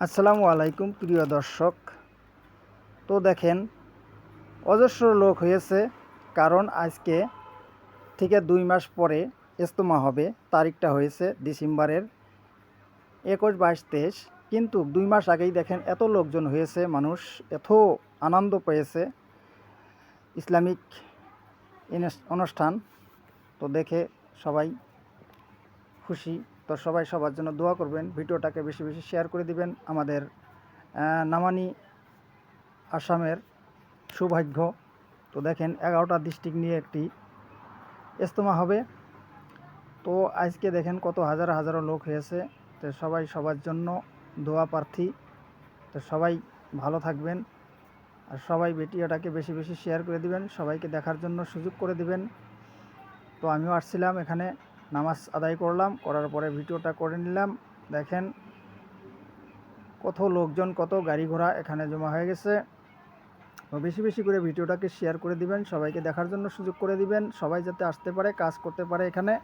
আসসালামু আলাইকুম প্রিয় দর্শক। তো দেখেন, অজস্র লোক হয়েছে, কারণ আজকে থেকে 2 মাস পরে ইজতেমা হবে। তারিখটা হয়েছে ডিসেম্বরের 21, 22, 23, কিন্তু 2 মাস আগেই দেখেন এত লোকজন হয়েছে, মানুষ এত আনন্দ পেয়েছে ইসলামিক অনুষ্ঠান। তো দেখে সবাই খুশি। তো সবাই সবার জন্য দোয়া করবেন, ভিডিওটাকে বেশি বেশি শেয়ার করে দিবেন। আমাদের নামানি আসামের সৌভাগ্য। তো দেখেন 11টা ডিস্ট্রিক্ট নিয়ে একটি ইজতেমা হবে। তো আজকে দেখেন কত হাজার হাজারো লোক হয়েছে। তো সবাই সবার জন্য দোয়া প্রার্থী। তো সবাই ভালো থাকবেন, আর সবাই ভিডিওটাকে বেশি বেশি শেয়ার করে দিবেন, সবাইকে দেখার জন্য সুযোগ করে দিবেন। তো আমিও আসছিলাম এখানে, নামাজ আদায় করলাম, করার পরে ভিডিওটা করে নিলাম। দেখেন কত লোকজন, কত গাড়ি ঘোড়া এখানে জমা হয়ে গেছে। তো বেশি বেশি করে ভিডিওটাকে শেয়ার করে দিবেন, সবাইকে দেখার জন্য সুযোগ করে দিবেন, সবাই যাতে আসতে পারে, কাজ করতে পারে এখানে।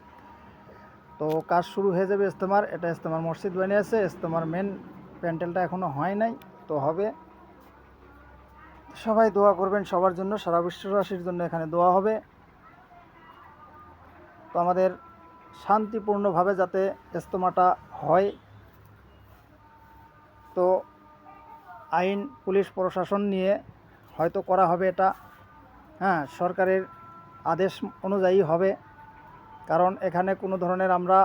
তো কাজ শুরু হয়ে যাবে ইজতেমার। এটা ইজতেমার মসজিদ বানিয়ে আছে, ইজতেমার মেন প্যান্ডেলটা এখনও হয় নাই, তো হবে। সবাই দোয়া করবেন সবার জন্য, সারা বিশ্ববাসীর জন্য এখানে দোয়া হবে। তো আমাদের শান্তিপূর্ণভাবে যাতে ইজতেমাটা হয়। তো আইন, পুলিশ প্রশাসন নিয়ে হয়তো করা হবে এটা, সরকারের আদেশ অনুযায়ী হবে। কারণ এখানে কোনো ধরনের আমরা